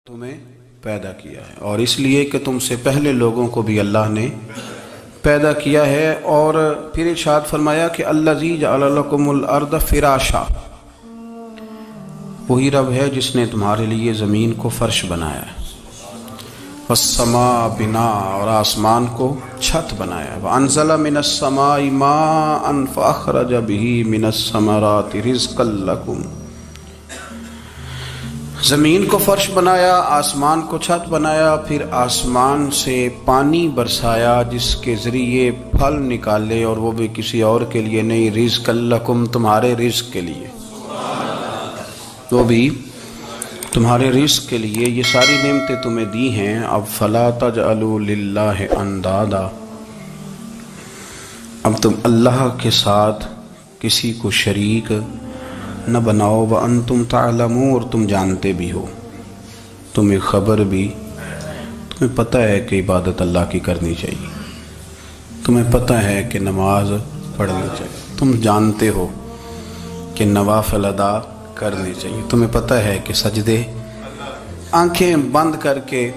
تمہیں پیدا کیا ہے، اور اس لیے کہ تم سے پہلے لوگوں کو بھی اللہ نے پیدا کیا ہے۔ اور پھر ارشاد فرمایا کہ الذی جعل لکم الارض فراشا، وہی رب ہے جس نے تمہارے لیے زمین کو فرش بنایا ہے، والسماء بناء، اور آسمان کو چھت بنایا ہے، وانزل من السماء ماء فاخرج به من الثمرات رزقا لکم، زمین کو فرش بنایا، آسمان کو چھت بنایا، پھر آسمان سے پانی برسایا جس کے ذریعے پھل نکالے، اور وہ بھی کسی اور کے لیے نہیں، رزق لکم، تمہارے رزق کے لیے، وہ بھی تمہارے رزق کے لیے۔ یہ ساری نعمتیں تمہیں دی ہیں، اب فلا تجعلوا للہ اندادا، اب تم اللہ کے ساتھ کسی کو شریک نہ بناؤ، وانتم تعلمون، اور تم جانتے بھی ہو، تمہیں خبر بھی، تمہیں پتہ ہے کہ عبادت اللہ کی کرنی چاہیے، تمہیں پتہ ہے کہ نماز پڑھنی چاہیے، تم جانتے ہو کہ نوافل ادا کرنی چاہیے، تمہیں پتہ ہے کہ سجدے آنکھیں بند کر کے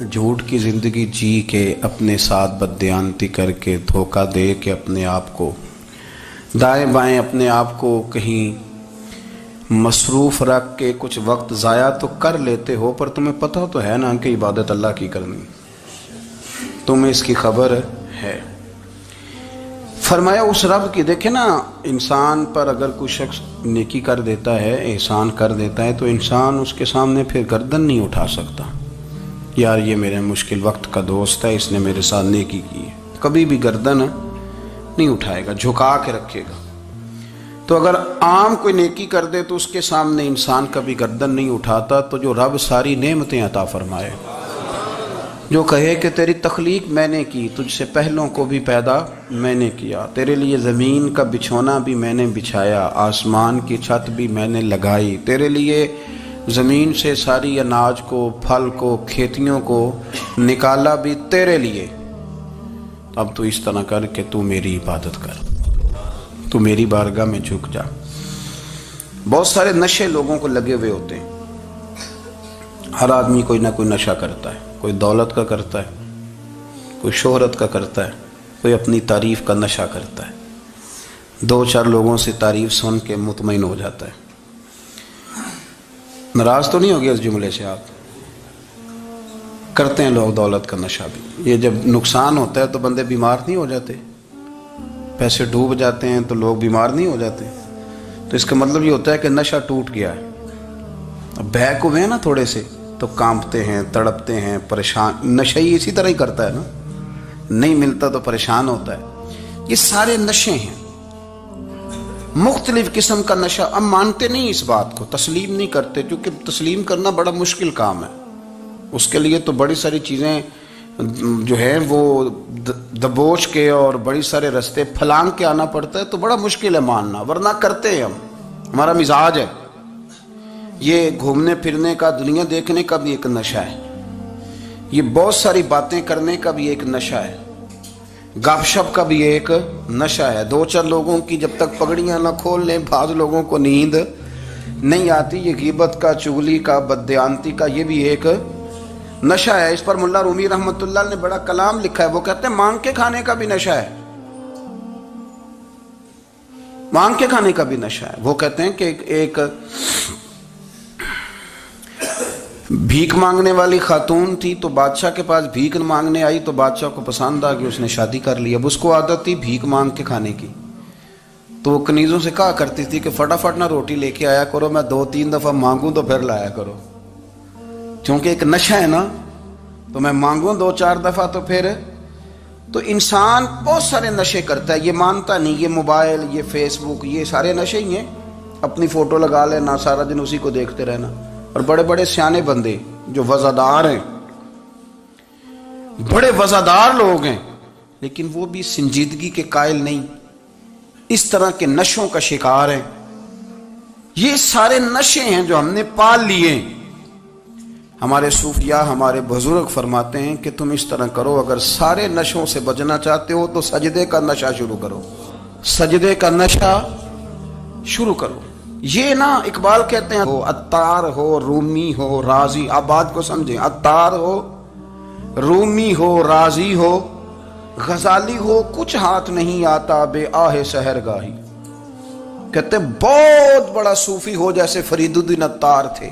جھوٹ کی زندگی جی کے، اپنے ساتھ بددیانتی کر کے، دھوکہ دے کے، اپنے آپ کو دائیں بائیں، اپنے آپ کو کہیں مصروف رکھ کے کچھ وقت ضائع تو کر لیتے ہو، پر تمہیں پتہ تو ہے نا کہ عبادت اللہ کی کرنی، تمہیں اس کی خبر ہے۔ فرمایا اس رب کی، دیکھیں نا، انسان پر اگر کوئی شخص نیکی کر دیتا ہے، احسان کر دیتا ہے، تو انسان اس کے سامنے پھر گردن نہیں اٹھا سکتا، یار یہ میرے مشکل وقت کا دوست ہے، اس نے میرے ساتھ نیکی کی ہے، کبھی بھی گردن نہیں اٹھائے گا، جھکا کے رکھے گا۔ تو اگر عام کوئی نیکی کر دے تو اس کے سامنے انسان کبھی گردن نہیں اٹھاتا، تو جو رب ساری نعمتیں عطا فرمائے، جو کہے کہ تیری تخلیق میں نے کی، تجھ سے پہلوں کو بھی پیدا میں نے کیا، تیرے لیے زمین کا بچھونا بھی میں نے بچھایا، آسمان کی چھت بھی میں نے لگائی، تیرے لیے زمین سے ساری اناج کو، پھل کو، کھیتیوں کو نکالا بھی تیرے لیے، اب تو اس طرح کر کہ تو میری عبادت کر، تو میری بارگاہ میں جھک جا۔ بہت سارے نشے لوگوں کو لگے ہوئے ہوتے ہیں، ہر آدمی کوئی نہ کوئی نشہ کرتا ہے، کوئی دولت کا کرتا ہے، کوئی شہرت کا کرتا ہے، کوئی اپنی تعریف کا نشہ کرتا ہے، دو چار لوگوں سے تعریف سن کے مطمئن ہو جاتا ہے۔ ناراض تو نہیں ہو گیا اس جملے سے؟ آپ کرتے ہیں لوگ دولت کا نشہ بھی، یہ جب نقصان ہوتا ہے تو بندے بیمار نہیں ہو جاتے؟ پیسے ڈوب جاتے ہیں تو لوگ بیمار نہیں ہو جاتے؟ تو اس کا مطلب یہ ہوتا ہے کہ نشہ ٹوٹ گیا ہے۔ اب بہک ہوئے ہیں نا تھوڑے سے تو کانپتے ہیں، تڑپتے ہیں، پریشان، نشہ ہی اسی طرح ہی کرتا ہے نا، نہیں ملتا تو پریشان ہوتا ہے۔ یہ سارے نشے ہیں، مختلف قسم کا نشہ۔ اب مانتے نہیں اس بات کو، تسلیم نہیں کرتے، کیونکہ تسلیم کرنا بڑا مشکل کام ہے، اس کے لیے تو بڑی ساری چیزیں جو ہیں وہ دبوچ کے اور بڑی سارے رستے پھلانگ کے آنا پڑتا ہے، تو بڑا مشکل ہے ماننا، ورنہ کرتے ہیں ہم، ہمارا مزاج ہے۔ یہ گھومنے پھرنے کا، دنیا دیکھنے کا بھی ایک نشہ ہے، یہ بہت ساری باتیں کرنے کا بھی ایک نشہ ہے، گپ شپ کا بھی ایک نشہ ہے۔ دو چار لوگوں کی جب تک پگڑیاں نہ کھول لیں، بعض لوگوں کو نیند نہیں آتی، یہ غیبت کا، چغلی کا، بددیانتی کا، یہ بھی ایک نشہ ہے۔ اس پر ملا رومی رحمۃ اللہ نے بڑا کلام لکھا ہے، وہ کہتے ہیں مانگ کے کھانے کا بھی نشہ ہے، مانگ کے کھانے کا بھی نشہ ہے۔ وہ کہتے ہیں کہ ایک بھیک مانگنے والی خاتون تھی، تو بادشاہ کے پاس بھیک مانگنے آئی، تو بادشاہ کو پسند آ گئی، اس نے شادی کر لی۔ اب اس کو عادت تھی بھیک مانگ کے کھانے کی، تو وہ کنیزوں سے کہا کرتی تھی کہ فٹافٹ نہ روٹی لے کے آیا کرو، میں 2-3 دفعہ مانگوں تو پھر لایا کرو، چونکہ ایک نشہ ہے نا، تو میں مانگوں 2-4 دفعہ تو پھر۔ تو انسان بہت سارے نشے کرتا ہے، یہ مانتا نہیں، یہ موبائل، یہ فیس بک، یہ سارے نشے ہی ہیں، اپنی فوٹو لگا لینا، سارا دن اسی کو دیکھتے رہنا۔ اور بڑے بڑے سیانے بندے جو وزادار ہیں، بڑے وزادار لوگ ہیں، لیکن وہ بھی سنجیدگی کے قائل نہیں، اس طرح کے نشوں کا شکار ہیں۔ یہ سارے نشے ہیں جو ہم نے پال لیے ہیں۔ ہمارے صوفیاء، ہمارے بزرگ فرماتے ہیں کہ تم اس طرح کرو، اگر سارے نشوں سے بچنا چاہتے ہو تو سجدے کا نشہ شروع کرو، سجدے کا نشہ شروع کرو۔ یہ نا اقبال کہتے ہیں ہو عطار ہو رومی ہو رازی، آپ بات کو سمجھیں، عطار ہو رومی ہو رازی ہو غزالی ہو، کچھ ہاتھ نہیں آتا بے آہ سحر گاہی۔ کہتے ہیں بہت بڑا صوفی ہو جیسے فرید الدین عطار تھے،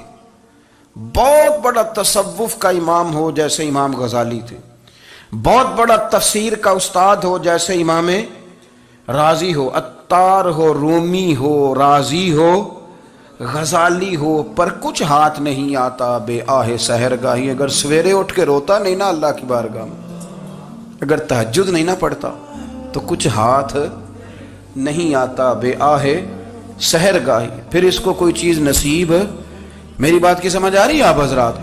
بہت بڑا تصوف کا امام ہو جیسے امام غزالی تھے، بہت بڑا تفسیر کا استاد ہو جیسے امام رازی ہو، عطار ہو رومی ہو رازی ہو غزالی ہو، پر کچھ ہاتھ نہیں آتا بے آہ سحر گاہی۔ اگر سویرے اٹھ کے روتا نہیں نا اللہ کی بارگاہ میں، اگر تہجد نہیں نہ پڑھتا تو کچھ ہاتھ نہیں آتا بے آہ سحر گاہی، پھر اس کو کوئی چیز نصیب۔ میری بات کی سمجھ آ رہی ہے آپ حضرات؟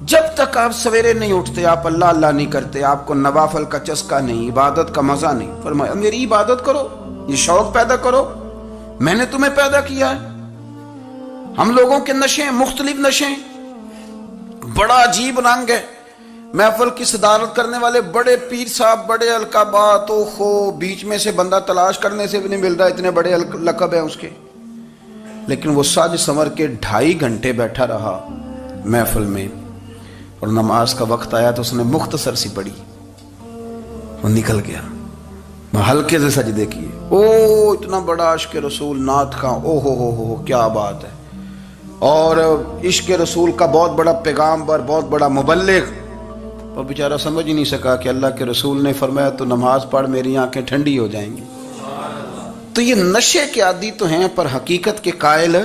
جب تک آپ سویرے نہیں اٹھتے، آپ اللہ اللہ نہیں کرتے، آپ کو نوافل کا چسکا نہیں، عبادت کا مزہ نہیں، فرمایا میری عبادت کرو، یہ شوق پیدا کرو، میں نے تمہیں پیدا کیا ہے۔ ہم لوگوں کے نشے مختلف نشے، بڑا عجیب رنگ ہے۔ محفل کی صدارت کرنے والے بڑے پیر صاحب، بڑے القابات، اوہو بیچ میں سے بندہ تلاش کرنے سے بھی نہیں مل رہا، اتنے بڑے لقب ہیں اس کے، لیکن وہ ساج سنور کے 2.5 گھنٹے بیٹھا رہا محفل میں، اور نماز کا وقت آیا تو اس نے مختصر سی پڑھی، وہ نکل گیا، ہلکے سے سجدے کیے۔ او اتنا بڑا عشق رسول نعت خواں، او ہو کیا بات ہے، اور عشق رسول کا بہت بڑا پیغامبر، بہت بڑا مبلغ، اور بیچارہ سمجھ ہی نہیں سکا کہ اللہ کے رسول نے فرمایا تو نماز پڑھ میری آنکھیں ٹھنڈی ہو جائیں گی۔ تو یہ نشے کے عادی تو ہیں پر حقیقت کے قائل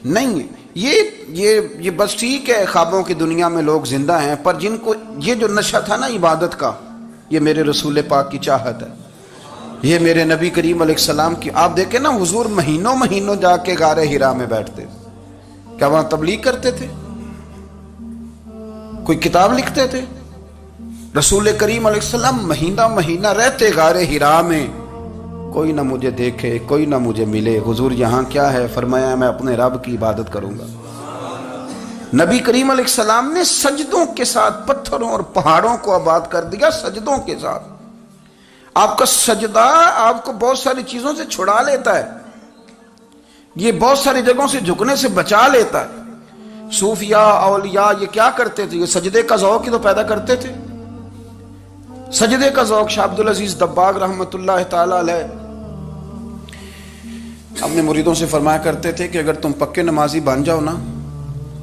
نہیں ہیں۔ یہ بس ٹھیک ہے خوابوں کی دنیا میں لوگ زندہ ہیں، پر جن کو یہ جو نشہ تھا نا عبادت کا، یہ میرے رسول پاک کی چاہت ہے، یہ میرے نبی کریم علیہ السلام کی۔ آپ دیکھیں نا حضور مہینوں جا کے غار حرا میں بیٹھتے، کیا وہاں تبلیغ کرتے تھے؟ کوئی کتاب لکھتے تھے؟ رسول کریم علیہ السلام مہینہ رہتے غار حرا میں، کوئی نہ مجھے دیکھے، کوئی نہ مجھے ملے، حضور یہاں کیا ہے؟ فرمایا میں اپنے رب کی عبادت کروں گا۔ نبی کریم علیہ السلام نے سجدوں کے ساتھ پتھروں اور پہاڑوں کو آباد کر دیا، سجدوں کے ساتھ۔ آپ کا سجدہ آپ کو بہت ساری چیزوں سے چھڑا لیتا ہے، یہ بہت ساری جگہوں سے جھکنے سے بچا لیتا ہے۔ صوفیاء اولیاء یہ کیا کرتے تھے؟ یہ سجدے کا ذوق ہی تو پیدا کرتے تھے، سجدے کا ذوق۔ شاہ عبدالعزیز دباغ رحمۃ اللہ تعالی علیہ اپنے مریدوں سے فرمایا کرتے تھے کہ اگر تم پکے نمازی بن جاؤ نا،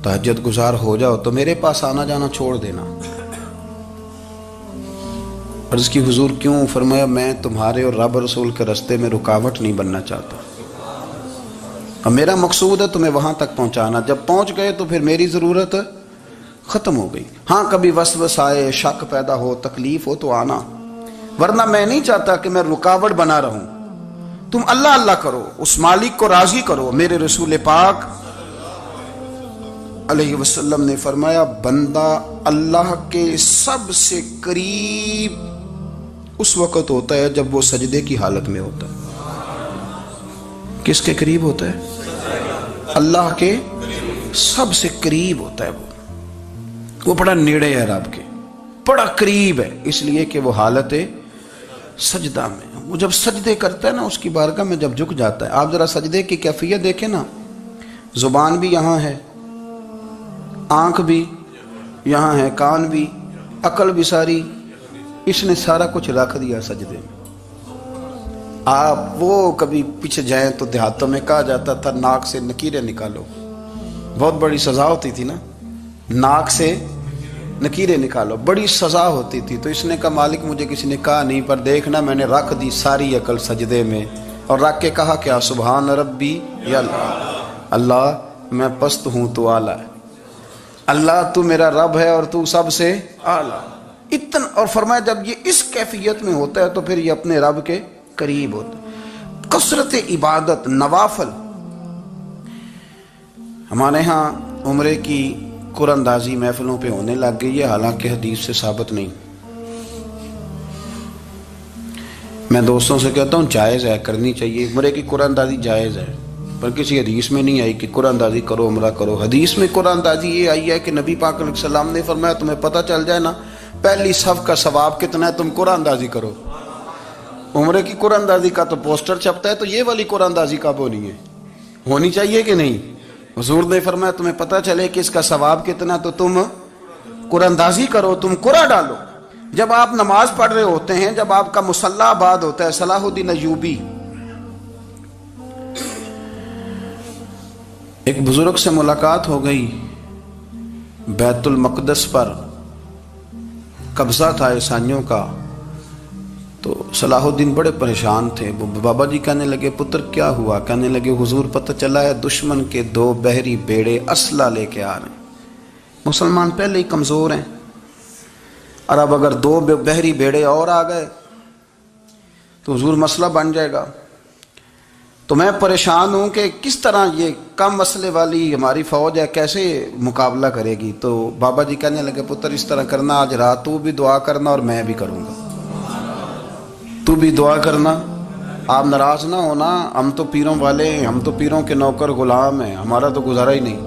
تہجد گزار ہو جاؤ، تو میرے پاس آنا جانا چھوڑ دینا۔ عرض کی حضور کیوں؟ فرمایا میں تمہارے اور رب رسول کے رستے میں رکاوٹ نہیں بننا چاہتا، اب میرا مقصود ہے تمہیں وہاں تک پہنچانا، جب پہنچ گئے تو پھر میری ضرورت ختم ہو گئی۔ ہاں کبھی وسوسہ آئے، شک پیدا ہو، تکلیف ہو تو آنا، ورنہ میں نہیں چاہتا کہ میں رکاوٹ بنا رہوں۔ تم اللہ اللہ کرو، اس مالک کو راضی کرو۔ میرے رسول پاک علیہ وسلم نے فرمایا بندہ اللہ کے سب سے قریب اس وقت ہوتا ہے جب وہ سجدے کی حالت میں ہوتا ہے۔ کس کے قریب ہوتا ہے؟ اللہ کے سب سے قریب ہوتا ہے، وہ بڑا نیڑے ہے رب کے، بڑا قریب ہے، اس لیے کہ وہ حالت سجدہ میں، وہ جب سجدے کرتا ہے نا اس کی بارگاہ میں جب جھک جاتا ہے۔ آپ ذرا سجدے کی کیفیت دیکھیں نا، زبان بھی یہاں ہے، آنکھ بھی یہاں ہے، کان بھی، عقل بھی ساری، اس نے سارا کچھ رکھ دیا سجدے میں۔ آپ وہ کبھی پیچھے جائیں تو دیہاتوں میں کہا جاتا تھا ناک سے نکیریں نکالو، بہت بڑی سزا ہوتی تھی نا، ناک سے نکیریں نکالو، بڑی سزا ہوتی تھی۔ تو اس نے کہا مالک مجھے کسی نے کہا نہیں، پر دیکھنا میں نے رکھ دی ساری عقل سجدے میں، اور رکھ کے کہا کیا؟ سبحان ربی یا اللہ میں پست ہوں تو اعلیٰ ہے، اللہ تو میرا رب ہے اور تو سب سے اعلیٰ اتنا۔ اور فرمایا جب یہ اس کیفیت میں ہوتا ہے تو پھر یہ اپنے رب کے قریب ہوتا ہے۔ کثرت عبادت، نوافل۔ ہمارے ہاں عمرے کی قرآن اندازی محفلوں پہ ہونے لگ گئی ہے، حالانکہ حدیث سے ثابت نہیں۔ میں دوستوں سے کہتا ہوں جائز ہے، کرنی چاہیے، عمرے کی قرآن اندازی جائز ہے، پر کسی حدیث میں نہیں آئی کہ قرآن اندازی کرو عمرہ کرو۔ حدیث میں قرآن اندازی یہ آئی ہے کہ نبی پاک علیہ السلام نے فرمایا تمہیں پتہ چل جائے نا پہلی صف کا ثواب کتنا ہے، تم قرآن اندازی کرو۔ عمرے کی قرآن اندازی کا تو پوسٹر چھپتا ہے، تو یہ والی قرآن اندازی کا وہ نہیں ہے۔ ہونی چاہیے کہ نہیں؟ حضور نے فرمایا تمہیں پتہ چلے کہ اس کا ثواب کتنا تو تم قرآن اندازی کرو، تم قرآن ڈالو۔ جب آپ نماز پڑھ رہے ہوتے ہیں، جب آپ کا مصلی آباد ہوتا ہے، صلاح الدین ایوبی ایک بزرگ سے ملاقات ہو گئی، بیت المقدس پر قبضہ تھا عیسائیوں کا، تو صلاح الدین بڑے پریشان تھے۔ بابا جی کہنے لگے پتر کیا ہوا؟ کہنے لگے حضور پتہ چلا ہے دشمن کے 2 بحری بیڑے اسلحہ لے کے آ رہے ہیں، مسلمان پہلے ہی کمزور ہیں، اور اب اگر 2 بحری بیڑے اور آ گئے تو حضور مسئلہ بن جائے گا۔ تو میں پریشان ہوں کہ کس طرح یہ کم مسئلے والی ہماری فوج ہے کیسے مقابلہ کرے گی۔ تو بابا جی کہنے لگے پتر اس طرح کرنا، آج رات تو بھی دعا کرنا اور میں بھی کروں گا، تو بھی دعا کرنا، آپ ناراض نہ ہونا، ہم تو پیروں والے ہیں، ہم تو پیروں کے نوکر غلام ہیں، ہمارا تو گزارا ہی نہیں،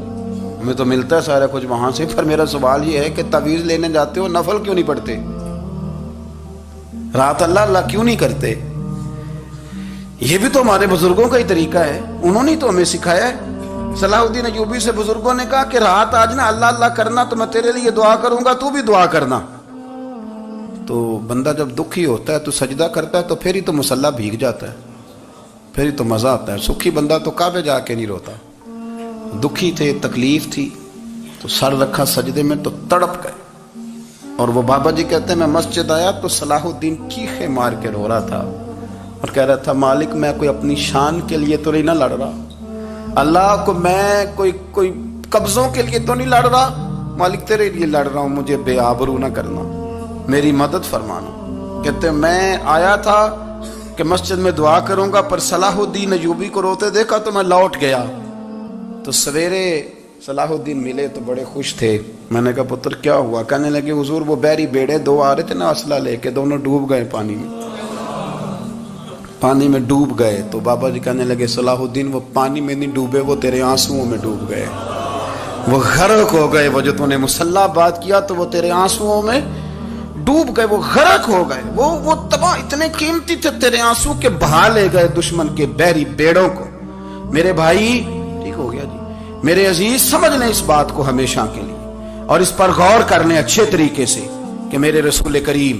ہمیں تو ملتا ہے سارا کچھ وہاں سے۔ پر میرا سوال یہ ہے کہ تعویذ لینے جاتے ہو نفل کیوں نہیں پڑھتے؟ رات اللہ اللہ کیوں نہیں کرتے؟ یہ بھی تو ہمارے بزرگوں کا ہی طریقہ ہے، انہوں نے تو ہمیں سکھایا ہے۔ صلاح الدین ایوبی سے بزرگوں نے کہا کہ رات آج نا اللہ اللہ کرنا، تو میں تیرے لیے دعا کروں گا، تو بھی دعا کرنا۔ تو بندہ جب دکھی ہوتا ہے تو سجدہ کرتا ہے تو پھر ہی تو مصلی بھیگ جاتا ہے، پھر ہی تو مزہ آتا ہے۔ سکھی بندہ تو کعبے جا کے نہیں روتا، دکھی تھے، تکلیف تھی، تو سر رکھا سجدے میں تو تڑپ گئے۔ اور وہ بابا جی کہتے ہیں میں مسجد آیا تو صلاح الدین چیخے مار کے رو رہا تھا اور کہہ رہا تھا مالک میں کوئی اپنی شان کے لیے تو نہیں نہ لڑ رہا، اللہ کو میں کوئی قبضوں کے لیے تو نہیں لڑ رہا، مالک تیرے لیے لڑ رہا ہوں، مجھے بے آبرو نہ کرنا، میری مدد فرمانا۔ کہتے ہیں میں آیا تھا کہ مسجد میں دعا کروں گا، پر صلاح الدین ایوبی کو روتے دیکھا تو میں لوٹ گیا۔ تو سویرے صلاح الدین ملے تو بڑے خوش تھے۔ میں نے کہا پتر کیا ہوا؟ کہنے لگے حضور وہ بحری بیڑے 2 آ رہے تھے نا اسلحہ لے کے، دونوں ڈوب گئے پانی میں ڈوب گئے۔ تو بابا جی کہنے لگے صلاح الدین وہ پانی میں نہیں ڈوبے، وہ تیرے آنسوؤں میں ڈوب گئے، وہ غرق ہو گئے، وہ جو تو نے مصلی بات کیا تو وہ تیرے آنسوؤں میں ڈوب گئے، وہ غرق ہو گئے، وہ تباہ، اتنے قیمتی تھے تیرے آنسو کے بہا لے گئے دشمن کے بحری بیڑوں کو۔ میرے بھائی ٹھیک ہو گیا جی، میرے عزیز سمجھ لیں اس بات کو ہمیشہ کے لیے، اور اس پر غور کر لیں اچھے طریقے سے کہ میرے رسول کریم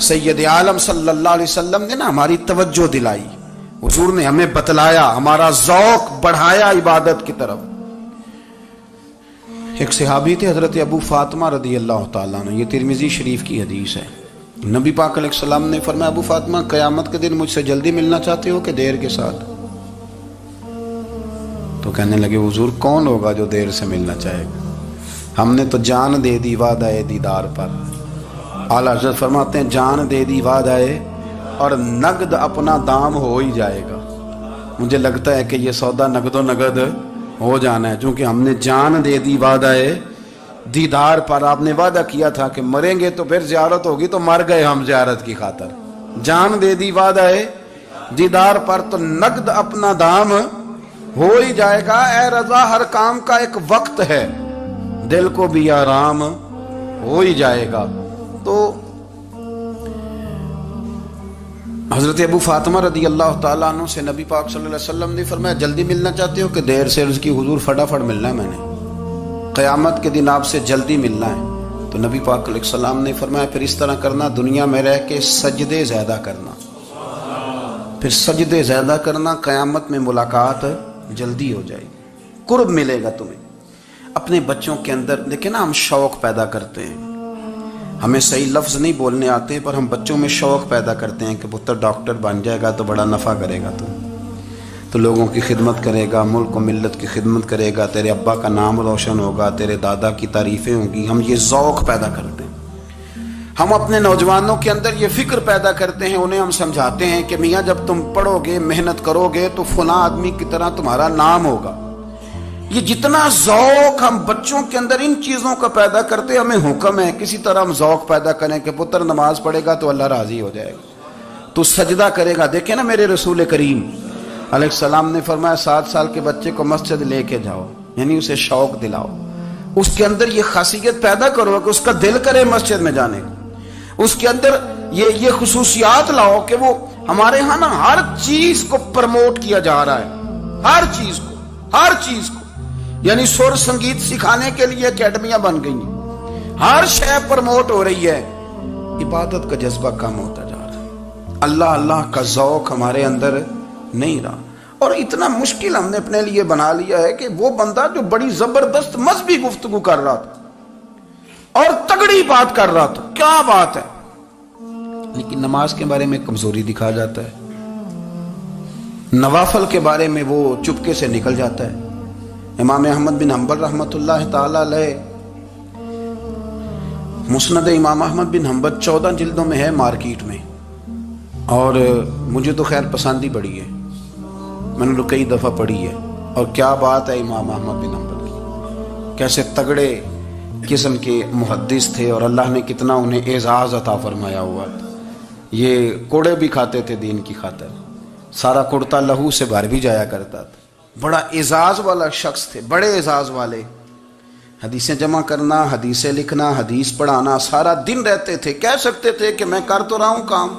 سید عالم صلی اللہ علیہ وسلم نے نا ہماری توجہ دلائی، حضور نے ہمیں بتلایا، ہمارا ذوق بڑھایا عبادت کی طرف۔ ایک صحابی تھے حضرت ابو فاطمہ رضی اللہ تعالیٰ عنہ، یہ ترمذی شریف کی حدیث ہے۔ نبی پاک علیہ السلام نے فرمایا ابو فاطمہ قیامت کے دن مجھ سے جلدی ملنا چاہتے ہو کہ دیر کے ساتھ؟ تو کہنے لگے حضور کون ہوگا جو دیر سے ملنا چاہے گا، ہم نے تو جان دے دی وعدہ دیدار پر۔ اعلیٰ حضرت فرماتے ہیں جان دے دی وعدہ اور نقد اپنا دام ہو ہی جائے گا۔ مجھے لگتا ہے کہ یہ سودا نقد و نقد ہو جانا ہے، چونکہ ہم نے جان دے دی وعدہ دیدار پر۔ آپ نے وعدہ کیا تھا کہ مریں گے تو پھر زیارت ہوگی، تو مر گئے ہم زیارت کی خاطر۔ جان دے دی وعدہ دیدار پر، تو نقد اپنا دام ہو ہی جائے گا۔ اے رضا ہر کام کا ایک وقت ہے، دل کو بھی آرام ہو ہی جائے گا۔ تو حضرت ابو فاطمہ رضی اللہ تعالیٰ عنہ سے نبی پاک صلی اللہ علیہ وسلم نے فرمایا جلدی ملنا چاہتے ہو کہ دیر سے؟ عرض کی حضور فٹافٹ ملنا ہے، میں نے قیامت کے دن آپ سے جلدی ملنا ہے۔ تو نبی پاک علیہ السلام نے فرمایا پھر اس طرح کرنا، دنیا میں رہ کے سجدے زیادہ کرنا، پھر سجدے زیادہ کرنا، قیامت میں ملاقات جلدی ہو جائے گی، قرب ملے گا تمہیں۔ اپنے بچوں کے اندر دیکھیں نا، ہم شوق پیدا کرتے ہیں، ہمیں صحیح لفظ نہیں بولنے آتے پر ہم بچوں میں شوق پیدا کرتے ہیں کہ پتر ڈاکٹر بن جائے گا تو بڑا نفع کرے گا، تو لوگوں کی خدمت کرے گا، ملک و ملت کی خدمت کرے گا، تیرے ابا کا نام روشن ہوگا، تیرے دادا کی تعریفیں ہوں گی۔ ہم یہ ذوق پیدا کرتے ہیں، ہم اپنے نوجوانوں کے اندر یہ فکر پیدا کرتے ہیں، انہیں ہم سمجھاتے ہیں کہ میاں جب تم پڑھو گے، محنت کرو گے تو فلاں آدمی کی طرح تمہارا نام ہوگا۔ یہ جتنا ذوق ہم بچوں کے اندر ان چیزوں کا پیدا کرتے، ہمیں حکم ہے کسی طرح ہم ذوق پیدا کریں کہ پتر نماز پڑھے گا تو اللہ راضی ہو جائے گا، تو سجدہ کرے گا۔ دیکھیں نا میرے رسول کریم علیہ السلام نے فرمایا 7 سال کے بچے کو مسجد لے کے جاؤ، یعنی اسے شوق دلاؤ، اس کے اندر یہ خاصیت پیدا کرو کہ اس کا دل کرے مسجد میں جانے کو، اس کے اندر یہ خصوصیات لاؤ کہ وہ ہمارے ہاں نا ہر چیز کو پروموٹ کیا جا رہا ہے، ہر چیز کو یعنی سر سنگیت سکھانے کے لیے اکیڈمیاں بن گئی ہیں، ہر شے پروموٹ ہو رہی ہے، عبادت کا جذبہ کم ہوتا جا رہا ہے، اللہ اللہ کا ذوق ہمارے اندر نہیں رہا۔ اور اتنا مشکل ہم نے اپنے لیے بنا لیا ہے کہ وہ بندہ جو بڑی زبردست مذہبی گفتگو کر رہا تھا اور تگڑی بات کر رہا تھا، کیا بات ہے، لیکن نماز کے بارے میں کمزوری دکھا جاتا ہے، نوافل کے بارے میں وہ چپکے سے نکل جاتا ہے۔ امام احمد بن حنبل رحمۃ اللہ تعالی علیہ، مسند امام احمد بن حنبل 14 جلدوں میں ہے مارکیٹ میں، اور مجھے تو خیر پسند ہی بڑی ہے، میں نے تو کئی دفعہ پڑھی ہے۔ اور کیا بات ہے امام احمد بن حنبل کی، کیسے تگڑے قسم کے محدث تھے اور اللہ نے کتنا انہیں اعزاز عطا فرمایا ہوا تھا۔ یہ کوڑے بھی کھاتے تھے دین کی خاطر، سارا کرتا لہو سے بھر بھی جایا کرتا تھا، بڑا اعزاز والا شخص تھے، بڑے اعزاز والے، حدیثیں جمع کرنا، حدیثیں لکھنا، حدیث پڑھانا، سارا دن رہتے تھے۔ کہہ سکتے تھے کہ میں کر تو رہا ہوں کام،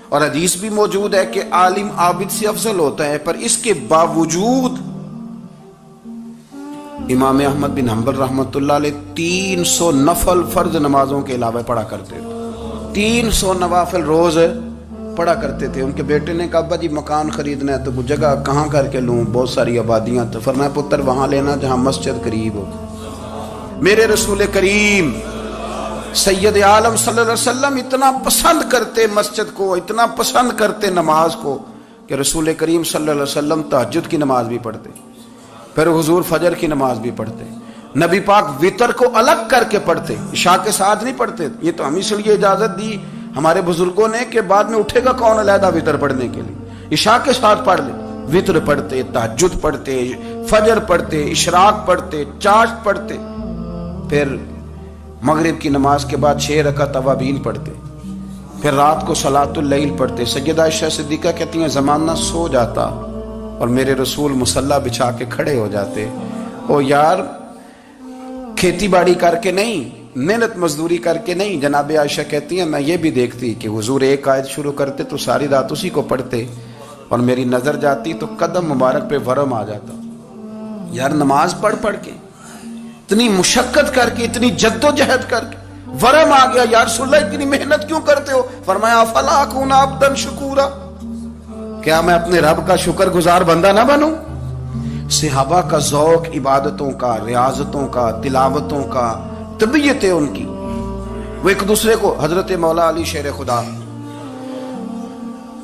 اور حدیث بھی موجود ہے کہ عالم عابد سے افضل ہوتا ہے، پر اس کے باوجود امام احمد بن حنبل رحمۃ اللہ علیہ 300 نفل فرض نمازوں کے علاوہ پڑھا کرتے تھے، 300 نوافل روز پڑھا کرتے تھے۔ ان کے بیٹے نے کہا ابا جی مکان خریدنا ہے تو وہ جگہ کہاں کر کے لوں، بہت ساری آبادیاں، تو فرمایا پتر وہاں لینا جہاں مسجد قریب ہو۔ میرے رسول کریم سید عالم صلی اللہ علیہ وسلم اتنا پسند کرتے مسجد کو، اتنا پسند کرتے نماز کو، کہ رسول کریم صلی اللہ علیہ وسلم تہجد کی نماز بھی پڑھتے، پھر حضور فجر کی نماز بھی پڑھتے، نبی پاک وتر کو الگ کر کے پڑھتے، عشاء کے ساتھ نہیں پڑھتے۔ یہ تو ہم اس لیے اجازت دی ہمارے بزرگوں نے کہ بعد میں اٹھے گا کون علیحدہ وتر پڑھنے کے لیے، عشاء کے ساتھ پڑھ لے۔ وتر پڑھتے، تہجد پڑھتے، فجر پڑھتے، اشراق پڑھتے، چاشت پڑھتے، پھر مغرب کی نماز کے بعد 6 رکعت اوابین پڑھتے، پھر رات کو صلاۃ اللیل پڑھتے۔ سیدہ عائشہ صدیقہ کہتی ہیں زمانہ سو جاتا اور میرے رسول مصلی بچھا کے کھڑے ہو جاتے۔ او یار کھیتی باڑی کر کے نہیں، محنت مزدوری کر کے نہیں، جناب عائشہ کہتی ہیں میں یہ بھی دیکھتی کہ حضور ایک آیت شروع کرتے تو ساری رات اسی کو پڑھتے، اور میری نظر جاتی تو قدم مبارک پہ ورم آ جاتا۔ یار نماز پڑھ کے اتنی مشقت کر کے، اتنی جد و جہد کر کے ورم آ گیا، یا رسول اللہ اتنی محنت کیوں کرتے ہو؟ فرمایا افلا اکون عبدا شکورا، کیا میں اپنے رب کا شکر گزار بندہ نہ بنوں؟ صحابہ کا ذوق عبادتوں کا، ریاضتوں کا، تلاوتوں کا، طبیعت ہے ان کی، وہ ایک دوسرے کو، حضرت مولا علی شیر خدا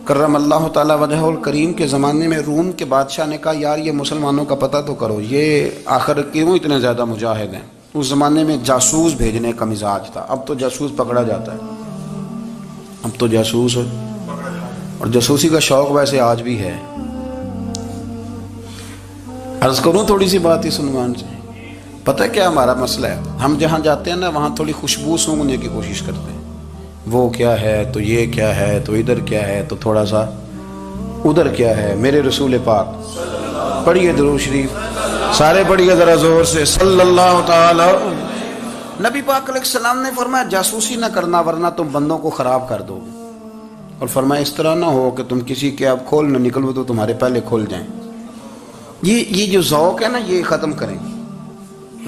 کرم اللہ تعالی وجہہ الکریم کے زمانے میں روم کے بادشاہ نے کہا یار یہ مسلمانوں کا پتہ تو کرو، یہ آخر کیوں اتنے زیادہ مجاہد ہیں؟ اس زمانے میں جاسوس بھیجنے کا مزاج تھا، اب تو جاسوس پکڑا جاتا ہے، اب تو جاسوس، اور جاسوسی کا شوق ویسے آج بھی ہے۔ عرض کروں تھوڑی سی بات اس عنوان سے، پتہ کیا ہمارا مسئلہ ہے؟ ہم جہاں جاتے ہیں نا وہاں تھوڑی خوشبو سونگنے کی کوشش کرتے ہیں، وہ کیا ہے تو یہ کیا ہے تو ادھر کیا ہے تو تھوڑا سا ادھر کیا ہے۔ میرے رسول پاک پڑھیے درود شریف، سارے پڑھیے ذرا زور سے، صلی اللہ تعالی۔ نبی پاک علیہ السلام نے فرمایا جاسوسی نہ کرنا ورنہ تم بندوں کو خراب کر دو، اور فرمایا اس طرح نہ ہو کہ تم کسی کے آپ کھول نہ نکلو تو تمہارے پہلے کھول جائیں۔ یہ جو ذوق ہے نا یہ ختم کریں،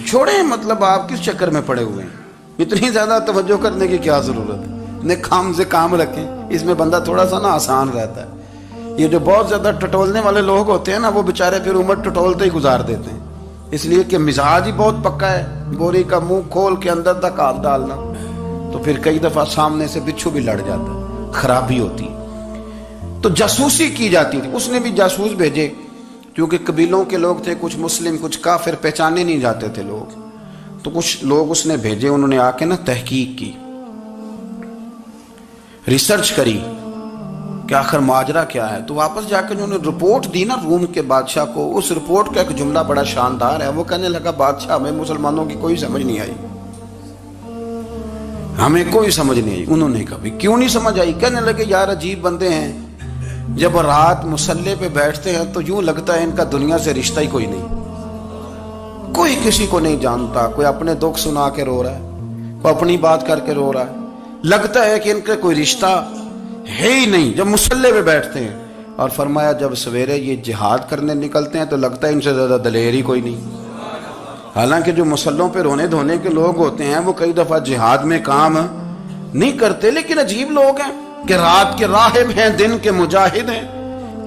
چھوڑیں، مطلب آپ کس چکر میں پڑے ہوئے ہیں، اتنی زیادہ توجہ کرنے کی کیا ضرورت ہے؟ اپنے کام سے کام رکھیں، اس میں بندہ تھوڑا سا نا آسان رہتا ہے۔ یہ جو بہت زیادہ ٹٹولنے والے لوگ ہوتے ہیں نا وہ بےچارے پھر عمر ٹٹولتے ہی گزار دیتے ہیں، اس لیے کہ مزاج ہی بہت پکا ہے، بوری کا منہ کھول کے اندر تک ہاتھ ڈالنا، تو پھر کئی دفعہ سامنے سے بچھو بھی لڑ جاتا ہے، خرابی ہوتی ہے۔ تو جاسوسی کی جاتی تھی، اس نے بھی جاسوس بھیجے، کیونکہ قبیلوں کے لوگ تھے، کچھ مسلم کچھ کافر، پہچانے نہیں جاتے تھے لوگ، تو کچھ لوگ اس نے بھیجے، انہوں نے آ کے نا تحقیق کی، ریسرچ کری کہ آخر ماجرا کیا ہے، تو واپس جا کے انہوں نے رپورٹ دی نا روم کے بادشاہ کو۔ اس رپورٹ کا ایک جملہ بڑا شاندار ہے، وہ کہنے لگا بادشاہ ہمیں مسلمانوں کی کوئی سمجھ نہیں آئی، ہمیں کوئی سمجھ نہیں آئی۔ انہوں نے کہا کیوں نہیں سمجھ آئی؟ کہنے لگے یار عجیب بندے ہیں، جب رات مصلے پہ بیٹھتے ہیں تو یوں لگتا ہے ان کا دنیا سے رشتہ ہی کوئی نہیں، کوئی کسی کو نہیں جانتا، کوئی اپنے دکھ سنا کے رو رہا ہے، کوئی اپنی بات کر کے رو رہا ہے، لگتا ہے کہ ان کا کوئی رشتہ ہے ہی نہیں جب مصلے پہ بیٹھتے ہیں۔ اور فرمایا جب سویرے یہ جہاد کرنے نکلتے ہیں تو لگتا ہے ان سے زیادہ دلیر ہی کوئی نہیں۔ حالانکہ جو مسلوں پہ رونے دھونے کے لوگ ہوتے ہیں وہ کئی دفعہ جہاد میں کام نہیں کرتے، لیکن عجیب لوگ ہیں کہ رات کے راہب ہیں، دن کے مجاہد ہیں،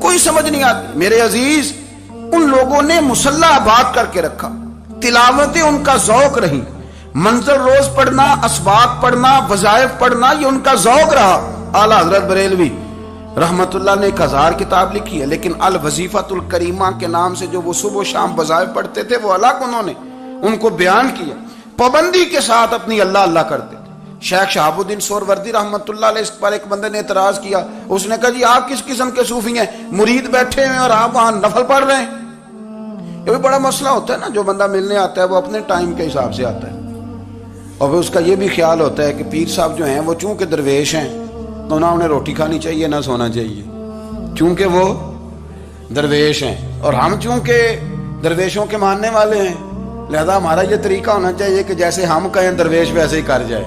کوئی سمجھ نہیں آتی۔ میرے عزیز، ان لوگوں نے مسلح آباد کر کے رکھا، تلاوتیں ان کا ذوق رہی، منظر روز پڑھنا، اسباق پڑھنا، وظائف پڑھنا، یہ ان کا ذوق رہا۔ اعلیٰ حضرت بریلوی رحمت اللہ نے 1000 کتاب لکھی ہے، لیکن الوظیفۃ الکریمہ کے نام سے جو وہ صبح و شام وظائف پڑھتے تھے وہ الگ انہوں نے ان کو بیان کیا، پابندی کے ساتھ اپنی اللہ اللہ کرتے تھے۔ شیخ شہاب الدین سہروردی رحمت اللہ علیہ، اس پر ایک بندے نے اعتراض کیا، اس نے کہا جی آپ کس قسم کے صوفی ہیں، مرید بیٹھے ہیں اور آپ وہاں نفل پڑھ رہے ہیں؟ یہ بھی بڑا مسئلہ ہوتا ہے نا، جو بندہ ملنے آتا ہے وہ اپنے ٹائم کے حساب سے آتا ہے، اور پھر اس کا یہ بھی خیال ہوتا ہے کہ پیر صاحب جو ہیں وہ چونکہ درویش ہیں تو نہ انہیں روٹی کھانی چاہیے نہ سونا چاہیے، چونکہ وہ درویش ہیں، اور ہم چونکہ درویشوں کے ماننے والے ہیں لہذا ہمارا یہ طریقہ ہونا چاہیے کہ جیسے ہم کہیں درویش ویسے ہی کر جائے۔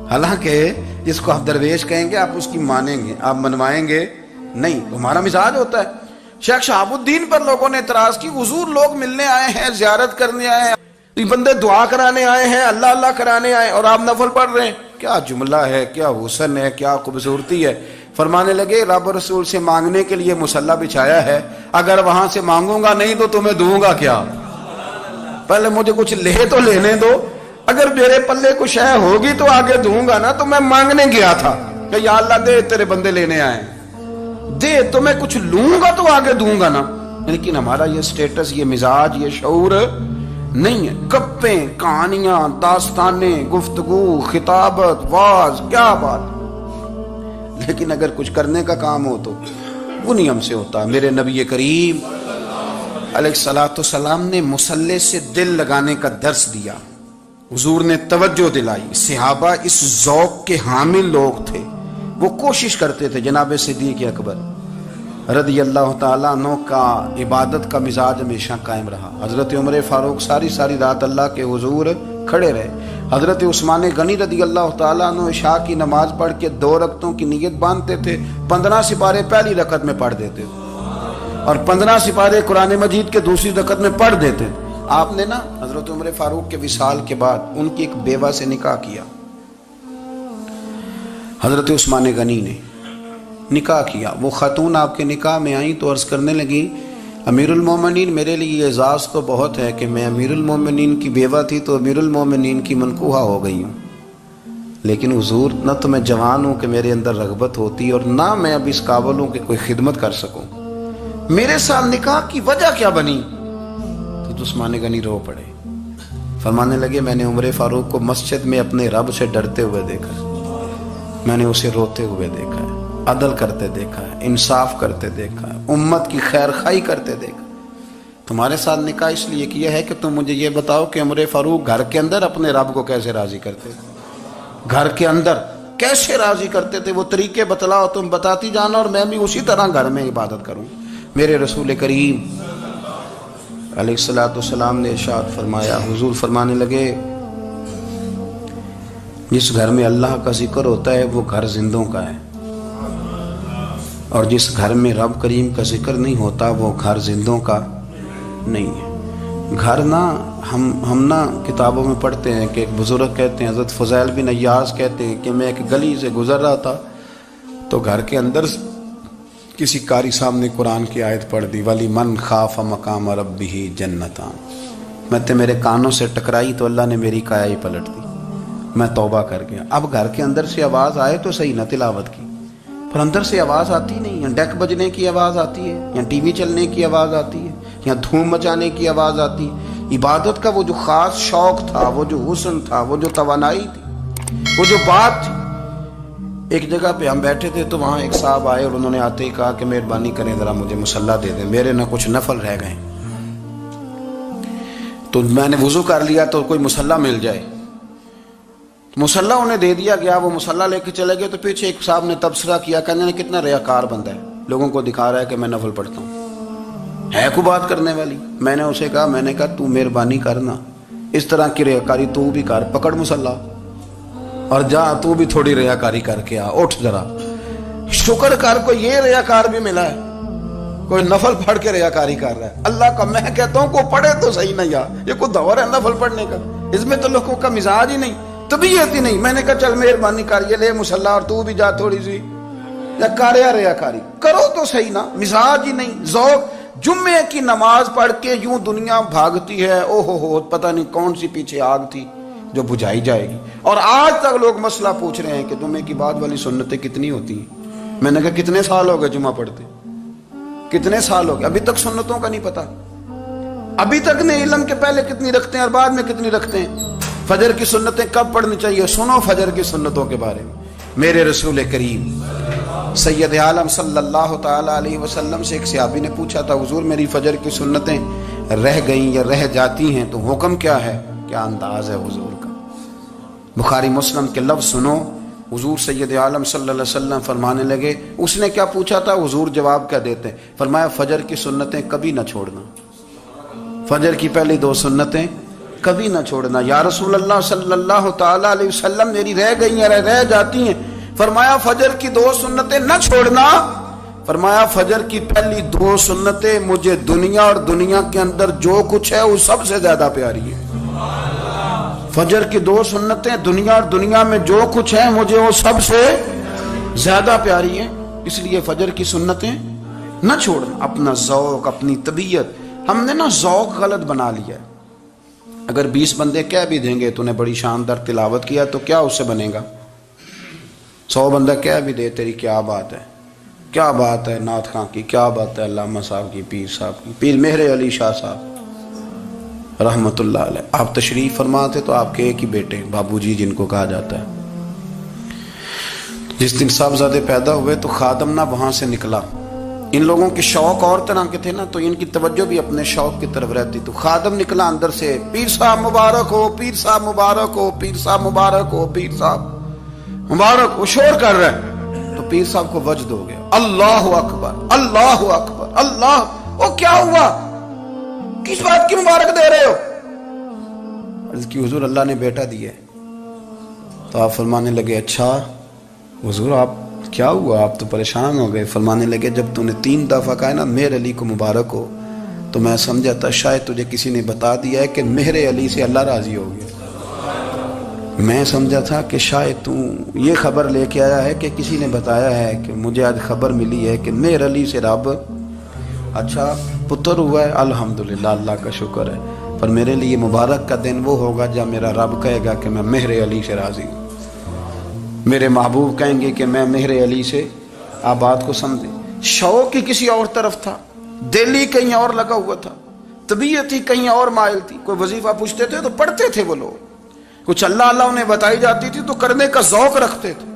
حالانکہ جس کو آپ درویش کہیں گے آپ اس کی مانیں گے، آپ منوائیں گے نہیں، ہمارا مزاج ہوتا ہے۔ شیخ شہاب الدین پر لوگوں نے اعتراض کی، حضور لوگ ملنے آئے ہیں، زیارت کرنے آئے ہیں، یہ بندے دعا کرانے آئے ہیں، اللہ اللہ کرانے آئے اور آپ نفل پڑھ رہے ہیں، کیا جملہ ہے، کیا حسن ہے، کیا خوبصورتی ہے۔ فرمانے لگے رب رسول سے مانگنے کے لیے مصلی بچھایا ہے، اگر وہاں سے مانگوں گا نہیں تو تمہیں دوں گا کیا؟ پہلے مجھے کچھ لے تو لینے دو، اگر میرے پلے کچھ ہے ہوگی تو آگے دوں گا نا، تو میں مانگنے گیا تھا کہ یا اللہ دے تیرے بندے لینے آئے، دے تو میں کچھ لوں گا تو آگے دوں گا نا۔ لیکن ہمارا یہ سٹیٹس، یہ مزاج، یہ شعور نہیں ہے۔ گپیں، کہانیاں، داستانیں، گفتگو، خطابت، واز، کیا بات، لیکن اگر کچھ کرنے کا کام ہو تو وہ نہیں ہم سے ہوتا۔ میرے نبی کریم علیہ الصلوۃ والسلام نے مصلی سے دل لگانے کا درس دیا، حضور نے توجہ دلائی، صحابہ اس ذوق کے حامل لوگ تھے، وہ کوشش کرتے تھے۔ جناب صدیق اکبر رضی اللہ تعالیٰ عنہ کا عبادت کا مزاج ہمیشہ قائم رہا۔ حضرت عمر فاروق ساری رات اللہ کے حضور کھڑے رہے۔ حضرت عثمان غنی رضی اللہ تعالیٰ عنہ عشاء کی نماز پڑھ کے 2 رکعتوں کی نیت باندھتے تھے، 15 سپارے پہلی رکعت میں پڑھ دیتے تھے اور 15 سپارے قرآن مجید کے دوسری رکعت میں پڑھ دیتے۔ آپ نے نا حضرت عمر فاروق کے وصال کے بعد ان کی ایک بیوہ سے نکاح کیا، حضرت عثمان غنی نے نکاح کیا۔ وہ خاتون آپ کے نکاح میں آئیں تو عرض کرنے لگی امیر المومنین میرے لیے اعزاز تو بہت ہے کہ میں امیر المومنین کی بیوہ تھی تو امیر المومنین کی منکوحہ ہو گئی ہوں، لیکن حضور نہ تو میں جوان ہوں کہ میرے اندر رغبت ہوتی اور نہ میں اب اس قابل ہوں کہ کوئی خدمت کر سکوں، میرے ساتھ نکاح کی وجہ کیا بنی؟ تو عثمان غنی رو پڑے، فرمانے لگے میں نے عمر فاروق کو مسجد میں اپنے رب سے ڈرتے ہوئے دیکھا، میں نے اسے روتے ہوئے دیکھا ہے، عدل کرتے دیکھا ہے، انصاف کرتے دیکھا ہے، امت کی خیر خواہی کرتے دیکھا۔ تمہارے ساتھ نکاح اس لیے کیا ہے کہ تم مجھے یہ بتاؤ کہ عمر فاروق گھر کے اندر اپنے رب کو کیسے راضی کرتے تھے، گھر کے اندر کیسے راضی کرتے تھے، وہ طریقے بتلاؤ، تم بتاتی جانا اور میں بھی اسی طرح گھر میں عبادت کروں۔ میرے رسول کریم علیہ الصلوۃ والسلام نے ارشاد فرمایا، حضور فرمانے لگے جس گھر میں اللہ کا ذکر ہوتا ہے وہ گھر زندوں کا ہے، اور جس گھر میں رب کریم کا ذکر نہیں ہوتا وہ گھر زندوں کا نہیں ہے۔ گھر نا ہم نا کتابوں میں پڑھتے ہیں کہ ایک بزرگ کہتے ہیں، حضرت فضیل بن ایاز کہتے ہیں کہ میں ایک گلی سے گزر رہا تھا تو گھر کے اندر کسی قاری صاحب نے قرآن کی آیت پڑھ دی، ولی من خاف مقام ربہ جنتان، میں تے میرے کانوں سے ٹکرائی تو اللہ نے میری کایا ہی پلٹ دی، میں توبہ کر گیا۔ اب گھر کے اندر سے آواز آئے تو صحیح نہ تلاوت کی، پر اندر سے آواز آتی نہیں، یا ڈیک بجنے کی آواز آتی ہے، یا ٹی وی چلنے کی آواز آتی ہے، یا دھوم مچانے کی آواز آتی ہے۔ عبادت کا وہ جو خاص شوق تھا، وہ جو حسن تھا، وہ جو توانائی تھی، وہ جو بات تھی۔ ایک جگہ پہ ہم بیٹھے تھے تو وہاں ایک صاحب آئے اور انہوں نے آتے ہی کہا کہ مہربانی کریں ذرا مجھے مصلی دے دیں، میرے نہ کچھ نفل رہ گئے۔ تو میں نے وضو کر لیا تو کوئی مصلی مل جائے، مصلی انہیں دے دیا گیا، وہ مصلی لے کے چلے گئے تو پیچھے ایک صاحب نے تبصرہ کیا، کہنے نے کتنا ریاکار بندہ ہے، لوگوں کو دکھا رہا ہے کہ میں نفل پڑھتا ہوں، ہے کوئی بات کرنے والی؟ میں نے اسے کہا، میں نے کہا تو مہربانی کرنا، اس طرح کی ریاکاری تو بھی کر، پکڑ مصلی اور جا تو بھی تھوڑی ریاکاری کر کے آ، اٹھ ذرا، شکر کر کو یہ ریاکار بھی ملا ہے۔ کوئی نفل پڑھ کے ریاکاری کر رہا ہے اللہ کا. میں کہتا ہوں کو پڑھے تو صحیح نہیں یار, یہ کوئی دور ہے نفل پڑھنے کا؟ اس میں تو لوگوں کا مزاج ہی نہیں, طبیعت ہی نہیں. میں نے کہا چل مہربانی کر یہ لے مصلی اور تو بھی جا تھوڑی سی یا کاریا ریاکاری کرو تو صحیح نا, مزاج ہی نہیں, ذوق. جمعے کی نماز پڑھ کے یوں دنیا بھاگتی ہے, او ہو پتہ نہیں کون سی پیچھے آگ تھی جو بجھائی جائے گی. اور آج تک لوگ مسئلہ پوچھ رہے ہیں کہ جمعے کی بعد والی سنتیں کتنی ہوتی ہیں. میں نے کہا کتنے سال ہو گئے جمعہ پڑھتے, کتنے سال ہو گئے, ابھی تک سنتوں کا نہیں پتا, ابھی تک نہیں علم کے پہلے کتنی رکھتے ہیں اور بعد میں کتنی رکھتے ہیں. فجر کی سنتیں کب پڑھنی چاہیے, سنو فجر کی سنتوں کے بارے میں. میرے رسول کریم سید عالم صلی اللہ تعالی علیہ وسلم سے ایک صحابی نے پوچھا تھا حضور میری فجر کی سنتیں رہ گئیں یا رہ جاتی ہیں تو حکم کیا ہے, کیا انداز ہے حضور کا. بخاری مسلم کے لفظ سنو, حضور سید عالم صلی اللہ علیہ وسلم فرمانے لگے. اس نے کیا پوچھا تھا, حضور جواب کیا دیتے ہیں, فرمایا فجر کی سنتیں کبھی نہ چھوڑنا, فجر کی پہلی 2 سنتیں کبھی نہ چھوڑنا. یا رسول اللہ صلی اللہ تعالی علیہ وسلم میری رہ گئی ہیں, رہ جاتی ہیں. فرمایا فجر کی 2 سنتیں نہ چھوڑنا. فرمایا فجر کی پہلی 2 سنتیں مجھے دنیا اور دنیا کے اندر جو کچھ ہے وہ سب سے زیادہ پیاری ہے. فجر کی 2 سنتیں دنیا اور دنیا میں جو کچھ ہے مجھے وہ سب سے زیادہ پیاری ہیں, اس لیے فجر کی سنتیں نہ چھوڑنا. اپنا ذوق, اپنی طبیعت, ہم نے نا ذوق غلط بنا لیا ہے. اگر 20 بندے کہہ بھی دیں گے تو نے بڑی شاندار تلاوت کیا تو کیا اس سے بنے گا. 100 بندہ کہہ بھی دے تیری کیا بات ہے, کیا بات ہے نعت خاں کی, کیا بات ہے علامہ صاحب کی, پیر صاحب کی, پیر مہر علی شاہ صاحب رحمت اللہ علیہ. آپ تشریف فرما تھے تو آپ کے ایک ہی بیٹے بابو جی جن کو کہا جاتا ہے, جس دن صاحبزادے پیدا ہوئے تو خادم نہ وہاں سے نکلا. ان لوگوں کے شوق اور طرح کے تھے نا, تو ان کی توجہ بھی اپنے شوق کی طرف رہتی. تو خادم نکلا اندر سے, پیر صاحب مبارک ہو, پیر صاحب مبارک ہو, پیر صاحب مبارک ہو, پیر صاحب مبارک. وہ شور کر رہے ہیں تو پیر صاحب کو وجد ہو گیا, اللہ اکبر, اللہ اکبر, اللہ. وہ کیا ہوا, کس بات کی مبارک دے رہے ہو؟ عرض کی حضور اللہ نے بیٹا دیا ہے. تو آپ فرمانے لگے اچھا حضور آپ کیا ہوا, آپ تو پریشان ہو گئے. فرمانے لگے جب تو نے 3 دفعہ کہا نا مہر علی کو مبارک ہو تو میں سمجھا تھا شاید تجھے کسی نے بتا دیا ہے کہ مہر علی سے اللہ راضی ہو گیا. میں سمجھا تھا کہ شاید تو یہ خبر لے کے آیا ہے کہ کسی نے بتایا ہے کہ مجھے آج خبر ملی ہے کہ مہر علی سے رب اچھا پتر ہوا ہے. الحمدللہ, اللہ کا شکر ہے. پر میرے لیے مبارک کا دن وہ ہوگا جب میرا رب کہے گا کہ میں مہر علی سے راضی ہوں. میرے محبوب کہیں گے کہ میں مہر علی سے. آپ بات کو سمجھیں, شوق ہی کسی اور طرف تھا, دل ہی کہیں اور لگا ہوا تھا, طبیعت ہی کہیں اور مائل تھی. کوئی وظیفہ پوچھتے تھے تو پڑھتے تھے وہ لوگ, کچھ اللہ اللہ انہیں بتائی جاتی تھی تو کرنے کا ذوق رکھتے تھے,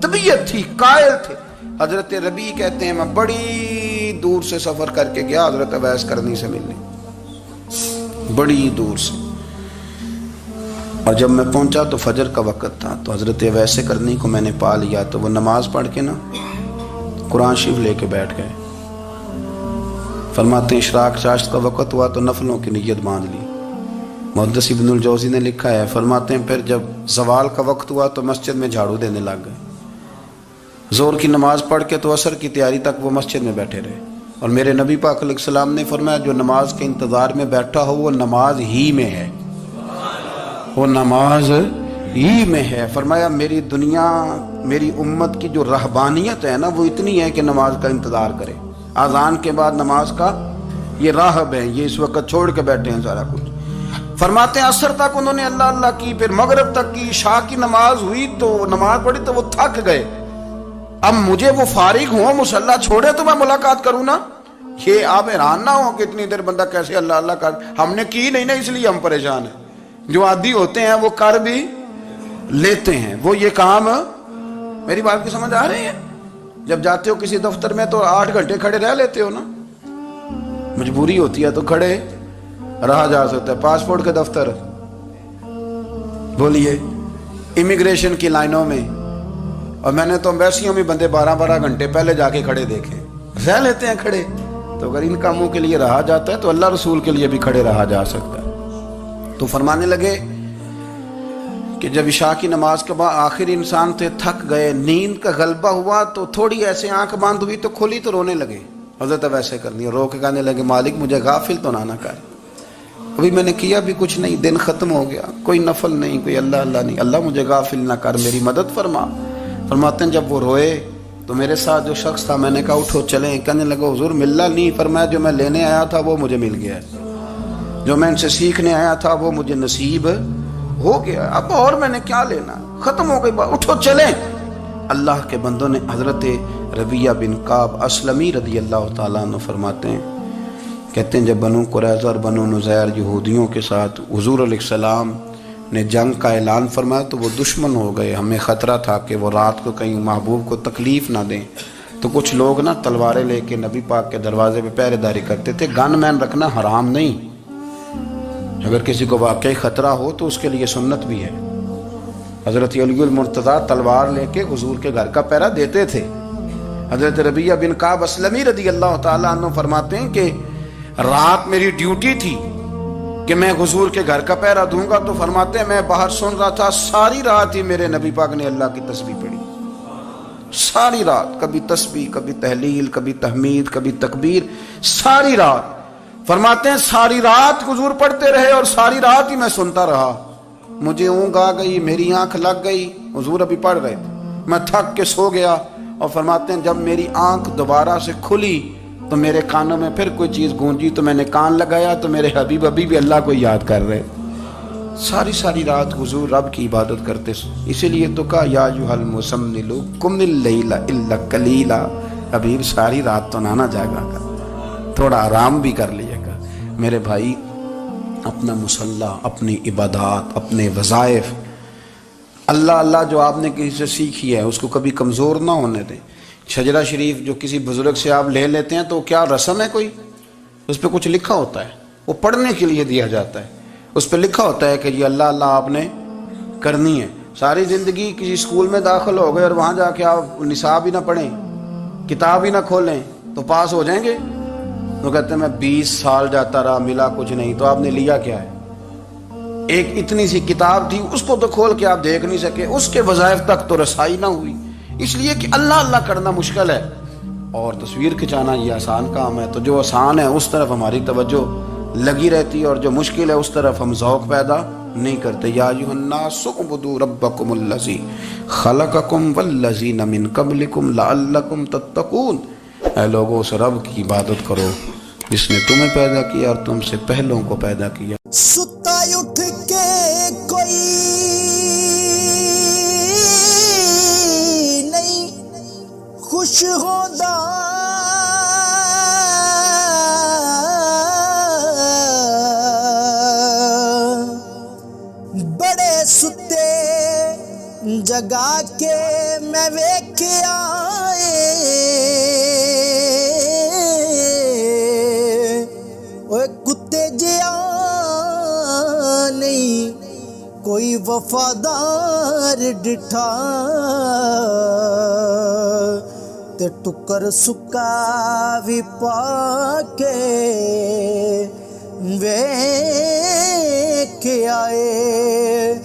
طبیعت تھی, قائل تھے. حضرت ربیع کہتے ہیں میں بڑی دور سے سفر کر کے گیا حضرت اویس کرنی سے ملنے, بڑی دور سے. اور جب میں پہنچا تو فجر کا وقت تھا. تو حضرت اویس کرنی کو میں نے پا لیا. تو وہ نماز پڑھ کے نا قرآن شریف لے کے بیٹھ گئے. فرماتے ہیں اشراق چاشت کا وقت ہوا تو نفلوں کی نیت باندھ لی. محدث ابن الجوزی نے لکھا ہے, فرماتے ہیں پھر جب زوال کا وقت ہوا تو مسجد میں جھاڑو دینے لگ گئے. زور کی نماز پڑھ کے تو عصر کی تیاری تک وہ مسجد میں بیٹھے رہے. اور میرے نبی پاک علیہ السلام نے فرمایا جو نماز کے انتظار میں بیٹھا ہو وہ نماز ہی میں ہے, وہ نماز ہی میں ہے. فرمایا میری دنیا میری امت کی جو رہبانیت ہے نا وہ اتنی ہے کہ نماز کا انتظار کرے. اذان کے بعد نماز کا یہ راہب ہے, یہ اس وقت چھوڑ کے بیٹھے ہیں سارا کچھ. فرماتے ہیں عصر تک انہوں نے اللہ اللہ کی, پھر مغرب تک کی, عشاء کی نماز ہوئی تو نماز پڑھی تو وہ تھک گئے. اب مجھے وہ فارغ ہوں مصلی چھوڑے تو میں ملاقات کروں نا. یہ آپ حیران نہ ہو کہ اتنی دیر بندہ کیسے اللہ اللہ کر, ہم نے کی نہیں نا اس لیے ہم پریشان ہیں. جو عادی ہوتے ہیں وہ کر بھی لیتے ہیں. وہ یہ کام, میری بات کی سمجھ آ رہی ہے, جب جاتے ہو کسی دفتر میں تو 8 گھنٹے کھڑے رہ لیتے ہو نا, مجبوری ہوتی ہے تو کھڑے رہا جا سکتا ہے. پاسپورٹ کے دفتر بولیے, امیگریشن کی لائنوں میں, اور میں نے تو ایمبیسیوں میں بندے 12 گھنٹے پہلے جا کے کھڑے دیکھے, رہ لیتے ہیں کھڑے. تو اگر ان کاموں کے لیے رہا جاتا ہے تو اللہ رسول کے لیے بھی کھڑے رہا جا سکتا ہے. تو فرمانے لگے کہ جب عشاء کی نماز کے بعد آخر انسان تھے, تھک گئے, نیند کا غلبہ ہوا تو تھوڑی ایسے آنکھ بند ہوئی تو کھولی تو رونے لگے. حضرت ویسے کرنی ہے، رو کے کہنے لگے مالک مجھے غافل تو نہ کر، ابھی میں نے کیا بھی کچھ نہیں، دن ختم ہو گیا، کوئی نفل نہیں، کوئی اللہ اللہ نہیں، اللہ مجھے غافل نہ کر، میری مدد فرما۔ فرماتے ہیں جب وہ روئے تو میرے ساتھ جو شخص تھا، میں نے کہا اٹھو چلیں، کہنے لگا حضور ملنا نہیں، فرمایا جو میں لینے آیا تھا وہ مجھے مل گیا ہے، جو میں ان سے سیکھنے آیا تھا وہ مجھے نصیب ہو گیا، اب اور میں نے کیا لینا، ختم ہو گئی بات، اٹھو چلیں۔ اللہ کے بندوں نے حضرت ربیہ بن کعب اسلمی رضی اللہ تعالیٰ عنہ فرماتے ہیں، کہتے ہیں جب بنو قریظہ اور بنو نذیر یہودیوں کے ساتھ حضور علیہ السلام نے جنگ کا اعلان فرمایا تو وہ دشمن ہو گئے، ہمیں خطرہ تھا کہ وہ رات کو کہیں محبوب کو تکلیف نہ دیں، تو کچھ لوگ نا تلواریں لے کے نبی پاک کے دروازے پہ پہرے داری کرتے تھے۔ گن مین رکھنا حرام نہیں، اگر کسی کو واقعی خطرہ ہو تو اس کے لیے سنت بھی ہے۔ حضرت علی المرتضیٰ تلوار لے کے حضور کے گھر کا پہرا دیتے تھے۔ حضرت ربیہ بن کعب اسلمی رضی اللہ تعالیٰ عنہ فرماتے ہیں کہ رات میری ڈیوٹی تھی کہ میں حضور کے گھر کا پہرا دوں گا، تو فرماتے ہیں میں باہر سن رہا تھا، ساری رات ہی میرے نبی پاک نے اللہ کی تسبیح پڑھی، ساری رات، کبھی تسبیح، کبھی تحلیل، کبھی تحمید، کبھی تکبیر، ساری رات۔ فرماتے ہیں ساری رات حضور پڑھتے رہے اور ساری رات ہی میں سنتا رہا، مجھے اونگ آ گئی، میری آنکھ لگ گئی، حضور ابھی پڑھ رہے تھے، میں تھک کے سو گیا، اور فرماتے ہیں جب میری آنکھ دوبارہ سے کھلی تو میرے کانوں میں پھر کوئی چیز گونجی، تو میں نے کان لگایا تو میرے حبیب ابھی بھی اللہ کو یاد کر رہے، ساری رات حضور رب کی عبادت کرتے۔ اسی لیے تو کہا یا ایھا المزمل قم اللیل الا قلیلا، حبیب ساری رات تو نہ جاگا کر، تھوڑا آرام بھی کر لیا گا۔ میرے بھائی اپنا مصلی، اپنی عبادات، اپنے وظائف، اللہ اللہ جو آپ نے کسی سے سیکھی ہے اس کو کبھی کمزور نہ ہونے دیں۔ شجرہ شریف جو کسی بزرگ سے آپ لے لیتے ہیں تو کیا رسم ہے کوئی؟ اس پہ کچھ لکھا ہوتا ہے، وہ پڑھنے کے لیے دیا جاتا ہے، اس پہ لکھا ہوتا ہے کہ یہ اللہ اللہ آپ نے کرنی ہے۔ ساری زندگی کسی اسکول میں داخل ہو گئے اور وہاں جا کے آپ نصاب ہی نہ پڑھیں، کتاب ہی نہ کھولیں تو پاس ہو جائیں گے؟ وہ کہتے ہیں میں 20 سال جاتا رہا ملا کچھ نہیں، تو آپ نے لیا کیا ہے؟ ایک اتنی سی کتاب تھی، اس کو تو کھول کے آپ دیکھ نہیں سکے، اس کے وظائف تک تو رسائی نہ ہوئی، اس لیے کہ اللہ اللہ کرنا مشکل ہے اور تصویر کھنچانا یہ آسان کام ہے۔ تو جو آسان ہے اس طرف ہماری توجہ لگی رہتی ہے اور جو مشکل ہے اس طرف ہم ذوق پیدا نہیں کرتے۔ یا ایھا الناس اعبدوا ربکم الذی خلقکم والذین من قبلکم لعلکم تتقون، اے لوگوں اس رب کی عبادت کرو جس نے تمہیں پیدا کیا اور تم سے پہلوں کو پیدا کیا۔ ستا اٹھ کے کوئی نہیں خوش ہوتا، بڑے ستے جگا کے میں ویکھیا کتے جیا نہیں کوئی وفادار ڈٹھا، تے ٹکر سکا بھی پا کے ویکھ آئے۔